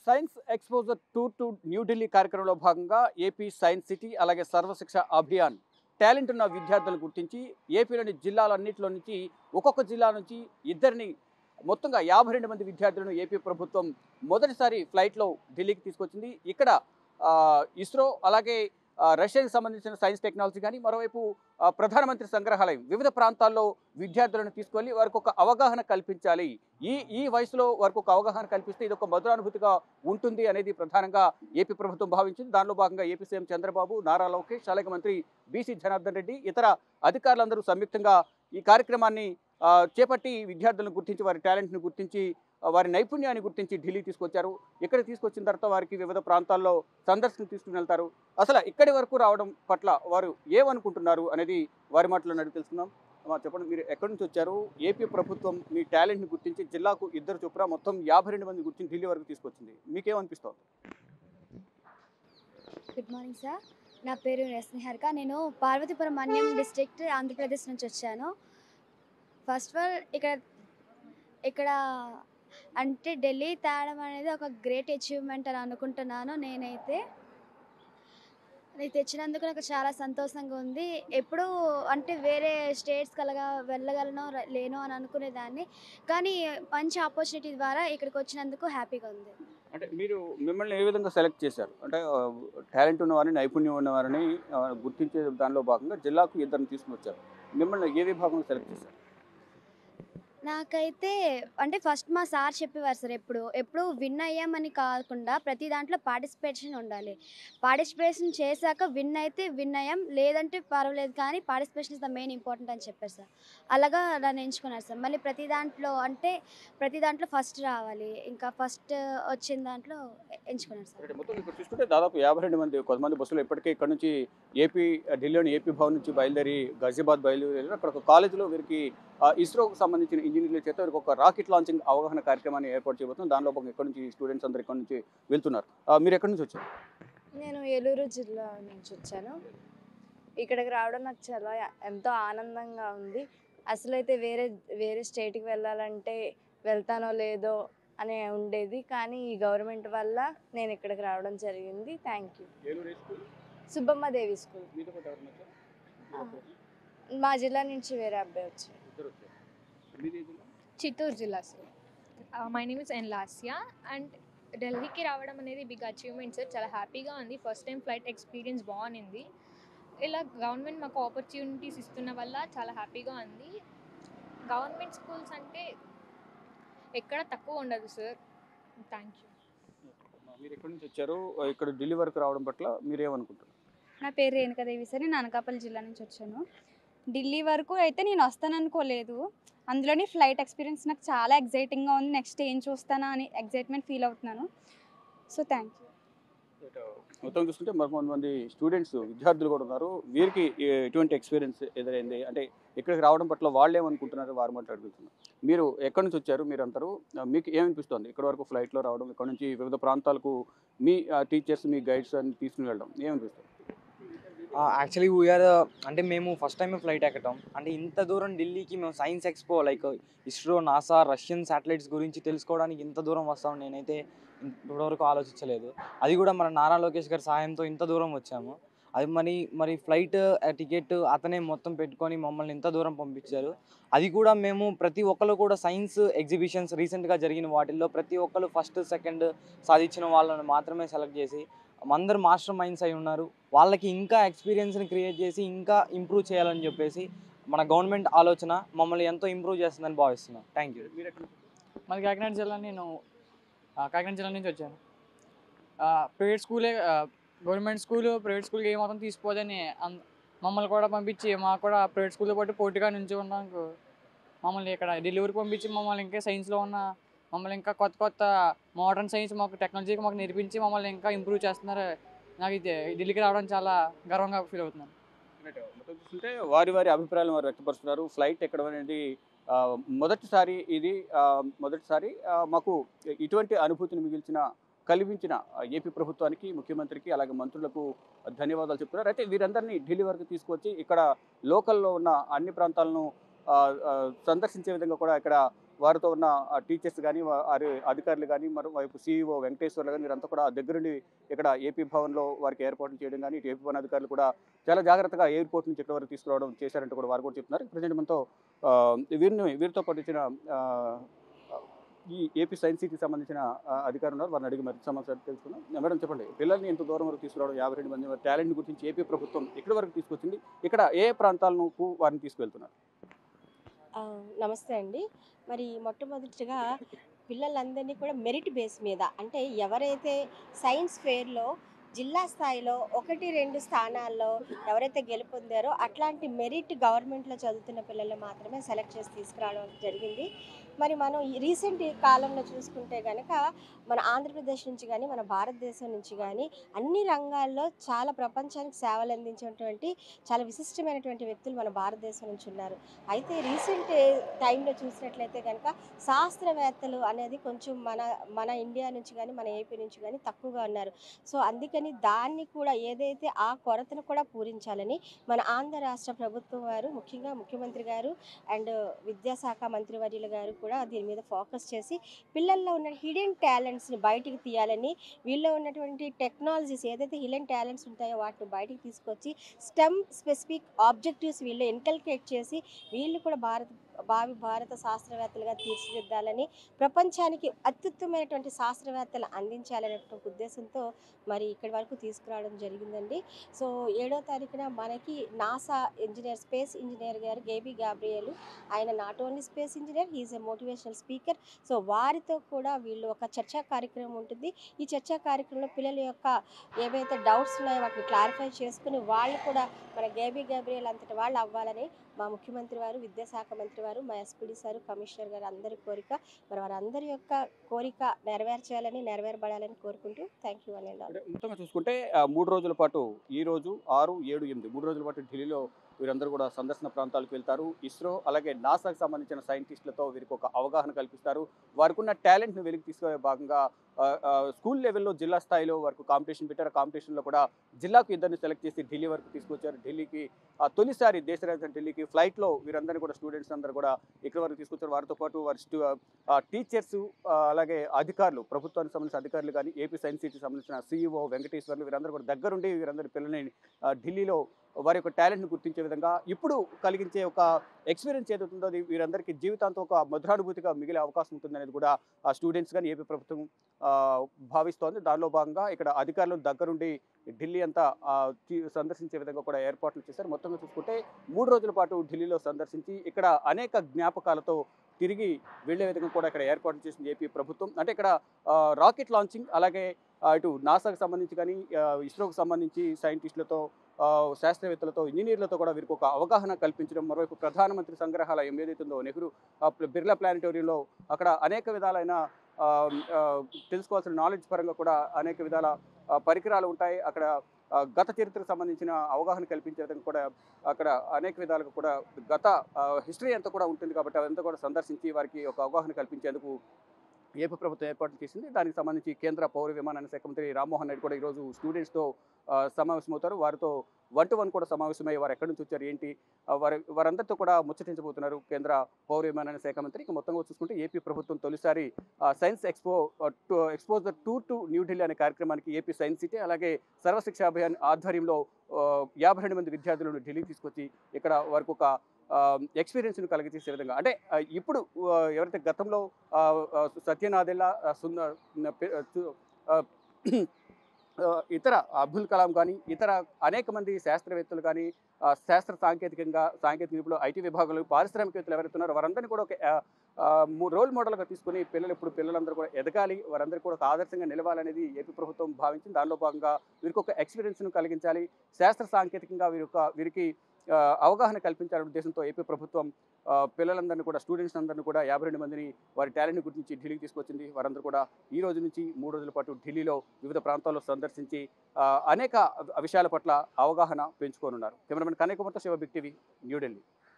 Science exposure tour to New Delhi కార్యక్రమంలో భాగంగా AP science city అలాగే సర్వశిక్ష అభియాన్ టాలెంట్ ఉన్న విద్యార్థులను గుర్తించి ఏపీలోని జిల్లాలన్నింటిలో నుంచి ఒక్కొక్క జిల్లా నుంచి ఇద్దరిని మొత్తంగా 52 మంది విద్యార్థులను ఏపీ ప్రభుత్వం మొదటిసారి ఫ్లైట్లో ఢిల్లీకి తీసుకొచ్చింది. ఇక్కడ ఇస్రో అలాగే రష్యాకి సంబంధించిన సైన్స్ టెక్నాలజీ కానీ మరోవైపు ప్రధానమంత్రి సంగ్రహాలయం వివిధ ప్రాంతాల్లో విద్యార్థులను తీసుకెళ్ళి వారికి ఒక అవగాహన కల్పించాలి. ఈ వయసులో వారికి ఒక అవగాహన కల్పిస్తే ఇది ఒక మధురానుభూతిగా ఉంటుంది అనేది ప్రధానంగా ఏపీ ప్రభుత్వం భావించింది. దానిలో భాగంగా ఏపీ సీఎం చంద్రబాబు, నారా లోకేష్ అలాగే మంత్రి బీసీ జనార్దన్ రెడ్డి ఇతర అధికారులందరూ సంయుక్తంగా ఈ కార్యక్రమాన్ని చేపట్టి విద్యార్థులను గుర్తించి వారి టాలెంట్ను గుర్తించి వారి నైపుణ్యాన్ని గుర్తించి ఢిల్లీ తీసుకొచ్చారు. ఇక్కడ తీసుకొచ్చిన తర్వాత వారికి వివిధ ప్రాంతాల్లో సందర్శన తీసుకుని వెళ్తారు. అసలు ఇక్కడి వరకు రావడం పట్ల వారు ఏమనుకుంటున్నారు అనేది వారి మాటలో అడిగి తెలుసుకుందాం. చెప్పండి, మీరు ఎక్కడి నుంచి వచ్చారు? ఏపీ ప్రభుత్వం మీ టాలెంట్ని గుర్తించి జిల్లాకు ఇద్దరు చొప్పున మొత్తం 52 మంది గుర్తించి ఢిల్లీ వరకు తీసుకొచ్చింది. మీకేమనిపిస్తుంది? గుడ్ మార్నింగ్ సార్, నా పేరు నిహారిక. నేను పార్వతీపురం మన్యం డిస్ట్రిక్ట్ ఆంధ్రప్రదేశ్ నుంచి వచ్చాను. ఫస్ట్ ఆఫ్ ఆల్ ఇక్కడ అంటే ఢిల్లీ తేవడం అనేది ఒక గ్రేట్ అచీవ్మెంట్ అని అనుకుంటున్నాను. నేనైతే తెచ్చినందుకు నాకు చాలా సంతోషంగా ఉంది. ఎప్పుడూ అంటే వేరే స్టేట్స్కి అలాగా వెళ్ళగలను లేను అని అనుకునేదాన్ని, కానీ మంచి ఆపర్చునిటీ ద్వారా ఇక్కడికి వచ్చినందుకు హ్యాపీగా ఉంది. అంటే మిమ్మల్ని ఏ విధంగా సెలెక్ట్ చేశారు? అంటే టాలెంట్ ఉన్నవారిని, నైపుణ్యం ఉన్నవారిని గుర్తించే దానిలో భాగంగా జిల్లాకు ఇద్దరిని తీసుకుని వచ్చారు. మిమ్మల్ని ఏ విభాగంలో సెలెక్ట్ చేశారు? నాకైతే అంటే ఫస్ట్ మా సార్ చెప్పేవారు సార్, ఎప్పుడు విన్ అయ్యామని కాకుండా ప్రతి దాంట్లో పార్టిసిపేషన్ ఉండాలి. పార్టిసిపేషన్ చేశాక విన్ అయితే విన్ అయ్యాం, లేదంటే పర్వాలేదు, కానీ participation is the main important అని చెప్పారు సార్. అలాగా నన్ను ఎంచుకున్నారు సార్. మళ్ళీ ప్రతి దాంట్లో ఫస్ట్ రావాలి, ఇంకా ఫస్ట్ వచ్చిన దాంట్లో ఎంచుకున్నారు సార్. మొత్తం ఇక్కడ చూసుకుంటే దాదాపు 52 మంది, కొంతమంది బస్సులు ఇప్పటికే ఇక్కడ నుంచి ఢిల్లీలోని ఏపీ భవన్ నుంచి బయలుదేరి గాజియాబాద్ బయలుదేరి అక్కడ ఒక కాలేజీలో వీరికి ఇస్రోకు సంబంధించిన ఇంజనీర్ల చేత వీరికి ఒక రాకెట్ లాంచింగ్ అవగాహన కార్యక్రమాన్ని ఏర్పాటు చేయబోతున్నాం. దానిలో ఇక్కడ నుంచి స్టూడెంట్స్ అందరు ఇక్కడ నుంచి వెళ్తున్నారు. మీరు ఎక్కడి నుంచి వచ్చారు? నేను ఏలూరు జిల్లా నుంచి వచ్చాను. ఇక్కడికి రావడం నాకు చాలా ఎంతో ఆనందంగా ఉంది. అసలైతే వేరే స్టేట్కి వెళ్ళాలంటే వెళ్తానో లేదో అని ఉండేది, కానీ ఈ గవర్నమెంట్ వల్ల నేను ఇక్కడికి రావడం జరిగింది. Thank you. సుబ్బమ్మదేవి స్కూల్. మా జిల్లా నుంచి వేరే అబ్బాయి వచ్చారు. చిత్తూరు జిల్లా sir. My name is N Lasya and ఢిల్లీకి రావడం అనేది బిగ్ అచీవ్మెంట్ సార్. చాలా హ్యాపీగా ఉంది. ఫస్ట్ టైం ఫ్లైట్ ఎక్స్పీరియన్స్ బాగుంది. ఇలా గవర్నమెంట్ మాకు ఆపర్చునిటీస్ ఇస్తున్న వల్ల చాలా హ్యాపీగా ఉంది. గవర్నమెంట్ స్కూల్స్ అంటే ఎక్కడ తక్కువ ఉండదు సార్. Thank you. మీరు ఎక్కడి నుంచి వచ్చారు? ఇక్కడ ఢిల్లీ వరకు రావడం పట్ల మీరేమనుకుంటున్నారు? నా పేరు రేణుకాదేవి సార్. నేను అనకాపల్లి జిల్లా నుంచి వచ్చాను. ఢిల్లీ వరకు అయితే నేను వస్తాననుకోలేదు. అందులోని ఫ్లైట్ ఎక్స్పీరియన్స్ నాకు చాలా ఎగ్జైటింగ్గా ఉంది. నెక్స్ట్ ఏం చూస్తానా అని ఎగ్జైట్మెంట్ ఫీల్ అవుతున్నాను. So thank you. మొత్తం చూస్తుంటే కొంతమంది స్టూడెంట్స్, విద్యార్థులు కూడా ఉన్నారు. వీరికి ఎటువంటి ఎక్స్పీరియన్స్ ఎదురైంది అంటే ఇక్కడికి రావడం పట్ల వాళ్ళు ఏమనుకుంటున్నారు వారు మాట్లాడుతున్నారు. మీరు ఎక్కడి నుంచి వచ్చారు? మీరు అంటారు, మీకు ఏమనిపిస్తుంది ఇక్కడ వరకు ఫ్లైట్లో రావడం, ఇక్కడ నుంచి వివిధ ప్రాంతాలకు మీ టీచర్స్, మీ గైడ్స్ అని తీసుకుని వెళ్ళడం ఏమనిపిస్తుంది? యాక్చువల్లీ వీఆర్ అంటే మేము ఫస్ట్ టైం ఫ్లైట్ ఎక్కటం, అంటే ఇంత దూరం ఢిల్లీకి మేము science expo like ISRO, NASA, Russian satellites గురించి తెలుసుకోవడానికి ఇంత దూరం వస్తామని నేనైతే ఇప్పటివరకు ఆలోచించలేదు. అది కూడా మన నారా లోకేష్ గారి సహాయంతో ఇంత దూరం వచ్చాము. అది మరి ఫ్లైట్ టికెట్ అతనే మొత్తం పెట్టుకొని మమ్మల్ని ఇంత దూరం పంపించారు. అది కూడా మేము ప్రతి ఒక్కరు కూడా సైన్స్ ఎగ్జిబిషన్స్ రీసెంట్గా జరిగిన వాటిల్లో ప్రతి ఒక్కరు ఫస్ట్, సెకండ్ సాధించిన వాళ్ళని మాత్రమే సెలెక్ట్ చేసి అందరు మాస్టర్ మైండ్స్ అయి ఉన్నారు. వాళ్ళకి ఇంకా ఎక్స్పీరియన్స్ని క్రియేట్ చేసి ఇంకా ఇంప్రూవ్ చేయాలని చెప్పేసి మన గవర్నమెంట్ ఆలోచన మమ్మల్ని ఎంతో ఇంప్రూవ్ చేస్తుందని భావిస్తున్నాం. Thank you. మాది కాకినాడ జిల్లా. నేను కాకినాడ జిల్లా నుంచి వచ్చాను. ప్రైవేట్ స్కూలే, గవర్నమెంట్ స్కూలు ప్రైవేట్ స్కూల్కి ఏమాత్రం తీసుకోదని మమ్మల్ని కూడా పంపించి మాకు కూడా ప్రైవేట్ స్కూల్తో పాటు పోటీగా నుంచి ఉండడానికి మమ్మల్ని ఇక్కడ ఢిల్లీ వరకు పంపించి మమ్మల్ని ఇంకా సైన్స్లో ఉన్న మమ్మల్ని ఇంకా కొత్త మోడర్న్ సైన్స్ మాకు టెక్నాలజీకి మాకు నేర్పించి మమ్మల్ని ఇంకా ఇంప్రూవ్ చేస్తున్నారు. నాకు ఇది ఢిల్లీకి రావడం చాలా గర్వంగా ఫీల్ అవుతున్నాను. మొత్తం చూస్తుంటే వారి అభిప్రాయాలు వారు వ్యక్తపరుస్తున్నారు. ఫ్లైట్ ఎక్కడం అనేది మొదటిసారి మాకు ఇటువంటి అనుభూతిని కలిగించిన ఏపీ ప్రభుత్వానికి, ముఖ్యమంత్రికి అలాగే మంత్రులకు ధన్యవాదాలు చెప్తున్నారు. అయితే వీరందరినీ ఢిల్లీ వరకు తీసుకొచ్చి ఇక్కడ లోకల్లో ఉన్న అన్ని ప్రాంతాలను సందర్శించే విధంగా కూడా ఇక్కడ వారితో ఉన్న టీచర్స్ కానీ వారి అధికారులు కానీ మరోవైపు CEO వెంకటేశ్వర్లు కానీ వీరంతా కూడా దగ్గరుండి ఇక్కడ ఏపీ భవన్లో వారికి ఏర్పాట్లు చేయడం కానీ ఇటు ఏపీ భవన్ అధికారులు కూడా చాలా జాగ్రత్తగా ఎయిర్పోర్ట్ నుంచి ఇక్కడ వరకు తీసుకురావడం చేశారంటూ కూడా వారు కూడా చెప్తున్నారు. ప్రజెంట్ మనతో వీరితో పాటు ఇచ్చిన ఈ ఏపీ సైన్స్ సిటీకి సంబంధించిన అధికారులు ఉన్నారు. వారిని అడిగి మరి సమాచారం తెలుసుకున్నాం. మేడం చెప్పండి, పిల్లల్ని ఎంత దూరం వరకు తీసుకురావడం 52 మంది టాలెంట్ గురించి ఏపీ ప్రభుత్వం ఇక్కడి వరకు తీసుకొచ్చింది, ఇక్కడ ఏ ప్రాంతాలకు వారిని తీసుకువెళ్తున్నారు? నమస్తే అండి. మరి మొట్టమొదటిగా పిల్లలందరినీ కూడా మెరిట్ బేస్ మీద, అంటే ఎవరైతే సైన్స్ ఫెయిర్లో జిల్లా స్థాయిలో 1-2 స్థానాల్లో ఎవరైతే గెలుపొందారో అట్లాంటి మెరిట్ గవర్నమెంట్లో చదువుతున్న పిల్లలు మాత్రమే సెలెక్ట్ చేసి తీసుకురావడం జరిగింది. మరి మనం ఈ రీసెంట్ కాలంలో చూసుకుంటే కనుక మన ఆంధ్రప్రదేశ్ నుంచి కానీ మన భారతదేశం నుంచి కానీ అన్ని రంగాల్లో చాలా ప్రపంచానికి సేవలు అందించేటువంటి చాలా విశిష్టమైనటువంటి వ్యక్తులు మన భారతదేశం నుంచి ఉన్నారు. అయితే రీసెంట్ టైంలో చూసినట్లయితే కనుక శాస్త్రవేత్తలు అనేది కొంచెం మన ఇండియా నుంచి కానీ మన ఏపీ నుంచి కానీ తక్కువగా ఉన్నారు. సో అందుకని దాన్ని కూడా ఏదైతే ఆ కొరతను కూడా పూరించాలని మన ఆంధ్ర రాష్ట్ర ప్రభుత్వం వారు, ముఖ్యంగా ముఖ్యమంత్రి గారు అండ్ విద్యాశాఖ మంత్రివర్యులు గారు కూడా దీని మీద ఫోకస్ చేసి పిల్లల్లో ఉన్న హిడెన్ టాలెంట్స్ని బయటికి తీయాలని, వీళ్ళలో ఉన్నటువంటి టెక్నాలజీస్ ఏదైతే హిడెన్ టాలెంట్స్ ఉంటాయో వాటిని బయటికి తీసుకొచ్చి స్టెమ్ స్పెసిఫిక్ ఆబ్జెక్టివ్స్ వీళ్ళు ఇన్కల్కేట్ చేసి వీళ్ళు కూడా భారత శాస్త్రవేత్తలుగా తీర్చిదిద్దాలని, ప్రపంచానికి అత్యుత్తమైనటువంటి శాస్త్రవేత్తలు అందించాలనేటువంటి ఉద్దేశంతో మరి ఇక్కడి వరకు తీసుకురావడం జరిగిందండి. సో 7వ తారీఖున మనకి నాసా ఇంజనీర్, స్పేస్ ఇంజనీర్ గారు గేబీ గాబ్రియల్, ఆయన not only space engineer, he is a motivational speaker. So వారితో కూడా వీళ్ళు ఒక చర్చా కార్యక్రమం ఉంటుంది. ఈ చర్చా కార్యక్రమంలో పిల్లల యొక్క ఏవైతే డౌట్స్ ఉన్నాయో వాటిని క్లారిఫై చేసుకుని వాళ్ళు కూడా మన గేబీ గాబ్రియల్ అంతటి వాళ్ళు అవ్వాలని మా ముఖ్యమంత్రి వారు, విద్యాశాఖ మంత్రి వారు, మా ఎస్పీడీ సారు, కమిషనర్ గారు అందరి కోరిక. మరి వారందరి యొక్క కోరిక నెరవేరబడాలని కోరుకుంటూ థ్యాంక్ యూ అని. మొత్తంగా చూసుకుంటే 3 రోజుల పాటు, ఈ రోజు 6, 7, 8 3 రోజుల పాటు ఢిల్లీలో వీరందరూ కూడా సందర్శన ప్రాంతాలకు వెళ్తారు. ఇస్రో అలాగే నాసాకు సంబంధించిన సైంటిస్టులతో వీరికి ఒక అవగాహన కల్పిస్తారు. వారికి ఉన్న టాలెంట్ను వెలికి తీసుకునే భాగంగా స్కూల్ లెవెల్లో జిల్లా స్థాయిలో వరకు కాంపిటీషన్ పెట్టారు. కాంపిటీషన్లో కూడా జిల్లాకు 2 సెలెక్ట్ చేసి ఢిల్లీ వరకు తీసుకొచ్చారు. ఢిల్లీకి తొలిసారి దేశ రాజధాని ఢిల్లీకి ఫ్లైట్లో వీరందరినీ కూడా స్టూడెంట్స్ అందరూ కూడా ఇక్కడ వరకు తీసుకొచ్చారు. వారితో పాటు వారి టీచర్స్ అలాగే అధికారులు, ప్రభుత్వానికి సంబంధించిన అధికారులు కానీ ఏపీ సైన్స్ సిటీకి సంబంధించిన CEO వెంకటేశ్వర్లు వీరందరూ కూడా దగ్గరుండి వీరందరి పిల్లల్ని ఢిల్లీలో వారి యొక్క టాలెంట్ను గుర్తించే విధంగా ఇప్పుడు కలిగించే ఒక ఎక్స్పీరియన్స్ ఏదవుతుందో అది వీరందరికీ జీవితాంతం ఒక మధురానుభూతిగా మిగిలే అవకాశం ఉంటుందనేది కూడా స్టూడెంట్స్ కానీ ఏపీ ప్రభుత్వం భావిస్తోంది. దానిలో భాగంగా ఇక్కడ అధికారులు దగ్గరుండి ఢిల్లీ అంతా సందర్శించే విధంగా కూడా ఏర్పాట్లు చేశారు. మొత్తంగా చూసుకుంటే 3 రోజుల పాటు ఢిల్లీలో సందర్శించి ఇక్కడ అనేక జ్ఞాపకాలతో తిరిగి వెళ్లే విధంగా కూడా ఇక్కడ ఏర్పాటు చేసింది ఏపీ ప్రభుత్వం. అంటే ఇక్కడ రాకెట్ లాంచింగ్ అలాగే ఇటు నాసాకు సంబంధించి కానీ ఇస్రోకు సంబంధించి సైంటిస్టులతో, శాస్త్రవేత్తలతో, ఇంజనీర్లతో కూడా వీరికి ఒక అవగాహన కల్పించడం. మరోవైపు ప్రధానమంత్రి సంగ్రహాలయం ఏదైతుందో నెహ్రూ బిర్లా ప్లానిటోరియంలో అక్కడ అనేక విధాలైన తెలుసుకోవాల్సిన నాలెడ్జ్ పరంగా కూడా అనేక విధాల పరికరాలు ఉంటాయి. అక్కడ గత చరిత్రకు సంబంధించిన అవగాహన కల్పించే విధంగా కూడా అక్కడ అనేక విధాలుగా కూడా గత హిస్టరీ అంతా కూడా ఉంటుంది. కాబట్టి అదంతా కూడా సందర్శించి వారికి ఒక అవగాహన కల్పించేందుకు ఏపీ ప్రభుత్వం ఏర్పాట్లు చేసింది. దానికి సంబంధించి కేంద్ర పౌర విమానయాన శాఖ మంత్రి రామ్మోహన్ రెడ్డి కూడా ఈరోజు స్టూడెంట్స్తో సమావేశమవుతారు. వారితో 1-to-1 కూడా సమావేశమై వారు ఎక్కడి నుంచి వచ్చారు, ఏంటి, వారందరితో కూడా ముచ్చటించబోతున్నారు కేంద్ర పౌర విమానయాన శాఖ మంత్రి. ఇక మొత్తంగా చూసుకుంటే ఏపీ ప్రభుత్వం తొలిసారి science exposure tour to New Delhi అనే కార్యక్రమానికి ఏపీ సైన్స్ సిటీ అలాగే సర్వశిక్ష అభియాన్ ఆధ్వర్యంలో 52 మంది విద్యార్థులను ఢిల్లీకి తీసుకొచ్చి ఇక్కడ వారికి ఒక ఎక్స్పీరియన్స్ను కలిగజేసే విధంగా, అంటే ఇప్పుడు ఎవరైతే గతంలో సత్యనాదెల్లా, ఇతర అబ్దుల్ కలాం కానీ ఇతర అనేక మంది శాస్త్రవేత్తలు కానీ సాంకేతిక నిపుణులు, IT విభాగంలో పారిశ్రామికవేత్తలు ఎవరైతే ఉన్నారో వారందరినీ కూడా ఒక రోల్ మోడల్గా తీసుకుని పిల్లలందరూ కూడా ఎదగాలి, వారందరూ కూడా ఒక ఆదర్శంగా నిలవాలనేది ఏపీ ప్రభుత్వం భావించింది. దానిలో భాగంగా వీరికి ఒక ఎక్స్పీరియన్స్ను కలిగించాలి, శాస్త్ర సాంకేతికంగా వీరికి అవగాహన కల్పించాలనే ఉద్దేశంతో ఏపీ ప్రభుత్వం పిల్లలందరినీ కూడా, స్టూడెంట్స్ అందరినీ కూడా 52 మందిని వారి టాలెంట్ని గురించి ఢిల్లీకి తీసుకొచ్చింది. వారందరూ కూడా ఈ రోజు నుంచి 3 రోజుల పాటు ఢిల్లీలో వివిధ ప్రాంతాల్లో సందర్శించి అనేక విషయాల పట్ల అవగాహన పెంచుకోనున్నారు. Cameraman Kanakamurthy, Shiva, big TV, New Delhi.